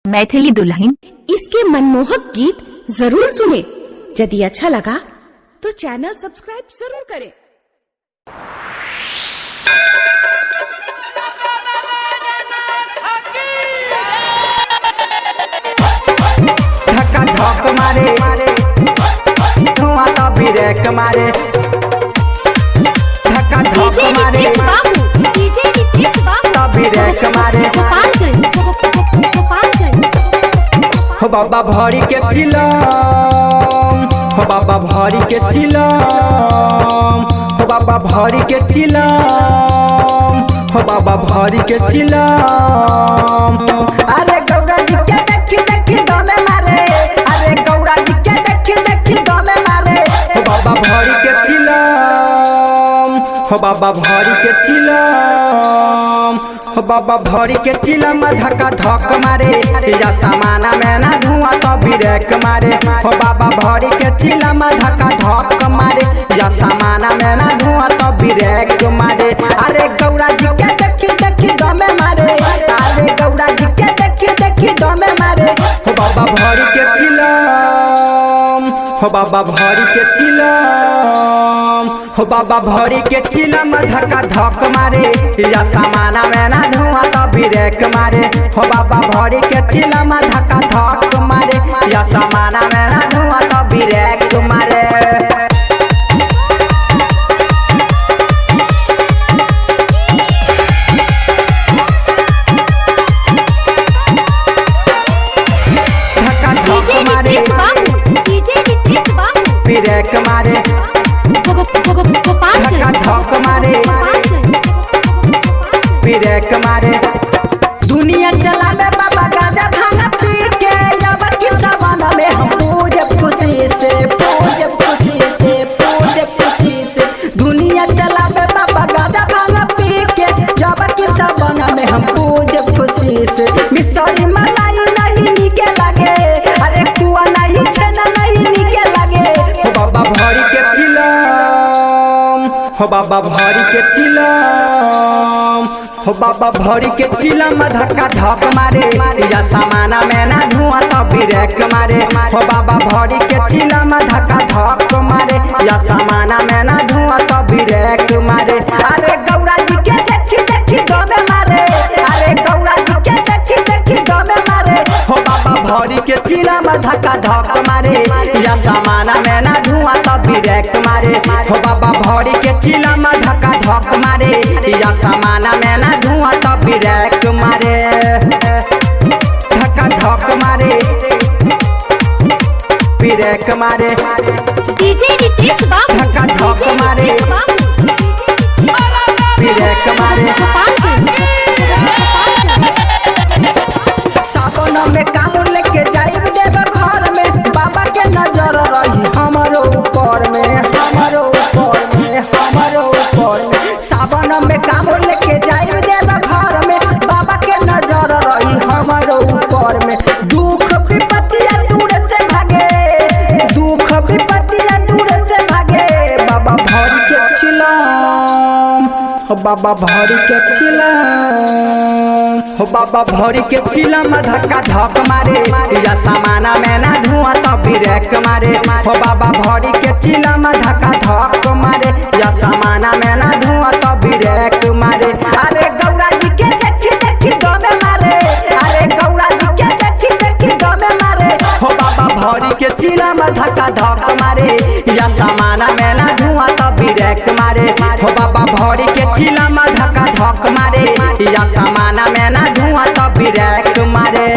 मैथिली दुल्हन। इसके मनमोहक गीत जरूर सुने। यदि अच्छा लगा तो चैनल सब्सक्राइब जरूर करें। धक्का धक मारे धुआं तो ब्रेक मारे, धक्का धक मारे तो ब्रेक मारे। हो बाबा भरी के चिलम, हो बाबा भरी के चिलम, हो बाबा भरी के चिलम, हो बाबा भरी के चिलम। अरे गौरा जी के देखी देखी दमे मारे, अरे गौरा जी के देखी देखी दमे मारे। हो बाबा भरी के चिलम, हो बाबा भरी के चिलम, हो बाबा भरी के चिलम। धक्का धक मारे या सामान में ना धुआं तो ब्रेक मारे। हो बाबा भरी के चिलम, धक्का धक मारे या सामान में ना धुआं तो ब्रेक मारे। अरे गौरा जी के देखी देखी दमे मारे, अरे गौरा जी के देखी देखी दमे मारे। हो बाबा भरी के चिलम, हो बाबा भरी के चिलम, हो बाबा भरी के चिलम। धक्का धक मारे या सामान में ना धुआं तो ब्रेक मारे। हो बाबा भरी के चिलम, धक्का धक मारे या सामान में ना धुआं तो ब्रेक मारे। धक्का धक मारे ब्रेक मारे, धक्का धक मारे ब्रेक मारे। दुनिया चलावे बाबा गाजा भांग पी के, जब कि सावन में हम पूज खुशी से, पूज खुशी से, पूज खुशी से। दुनिया चलावे बाबा गाजा भांग पी के, जब कि सावन में हम पूज खुशी से। मिसरी मलाई नहीं निके लगे, अरे कुआ नहीं छेना नहीं निके लगे। हो बाबा भरी के चिलम, हो बाबा भरी के चिलम, हो बाबा भरी के चिलम। धक्का धक मारे या सामान में ना धुआं तो ब्रेक मारे। हो बाबा भरी के चिलम, धक्का धक मारे या सामान में ना धुआं तो ब्रेक मारे। अरे गौरा जी के देखी देखी दमे मारे, अरे गौरा जी के देखी देखी दमे मारे। हो बाबा भरी के चिलम, धक्का धक मारे या सामान में ना धुआं तो ब्रेक मारे। हो बाबा भरी के चिलम, धक्का धक मारे या सामान में ना धुआं तो ब्रेक मारे। धक्का धक मारे ब्रेक मारे, धक्का धक मारे ब्रेक मारे। सावन में कामर लेके जाइब देव घर में, बाबा के नजर रही हमारो ऊपर में, हमारो ऊपर में, हमारो ऊपर में। सावन में कामर लेके जाइब देव घर में, बाबा के नजर रही हमारो ऊपर में। दुख विपत्तियां दूर से भागे, दुख विपत्तियां दूर से भागे। बाबा भरी के चिलम, हो बाबा भरी के चिलम, हो बाबा भरी के चिलम। धक्का धक मारे या सामान में ना धुआं तो ब्रेक मारे। हो बाबा भरी के चिलम, धक्का धक मारे या सामान में ना धुआं तो ब्रेक मारे। अरे गौरा जी के देखी देखी दमे मारे, अरे गौरा जी के देखी देखी दमे मारे। हो बाबा भरी के चिलम, धक्का धक मारे या सामान में ना धुआं तो ब्रेक मारे। हो बाबा भरी के चिलम, धक्का धक मारे या सामान में ना धुआं तो ब्रेक मारे।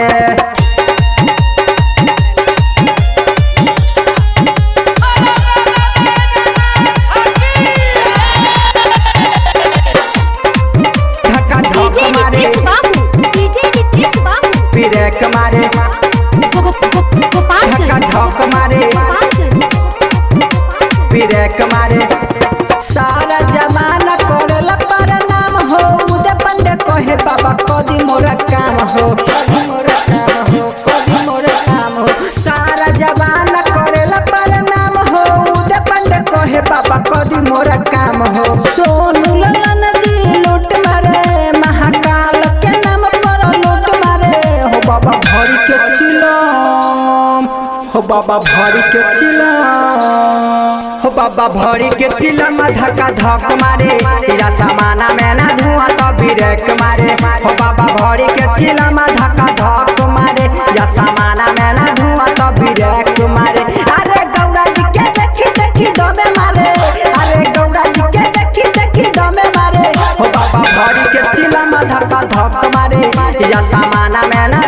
धक्का धक मारे ब्रेक मारे, धक्का धक मारे ब्रेक मारे। सारा जमाना करल प्रणाम हो, उदय पंडे कहे बाबा कदी मोरा काम हो, कदी मोरा काम हो, कदी मोरा काम हो। सारा जमाना करल प्रणाम हो, उदय पंडे कहे बाबा कदी मोरा काम हो। सोनू ललन जी लूट मारे, महाकाल के नाम पर लूट मारे। हो बाबा भरी हो बाबा भरी के चिला हो बाबा भरी के चिला में धक्का धक मारे या समाना में ना धुआं तो ब्रेक मारे हो बाबा भरी के चिला में धक्का धक मारे या समाना में ना धुआं तो ब्रेक मारे। अरे गौरा जी के देखी देखी दमे मारे, अरे गौरा जी के देखी देखी दमे मारे हो बाबा भरी के चिला में धक्का धक मारे या समाना में ना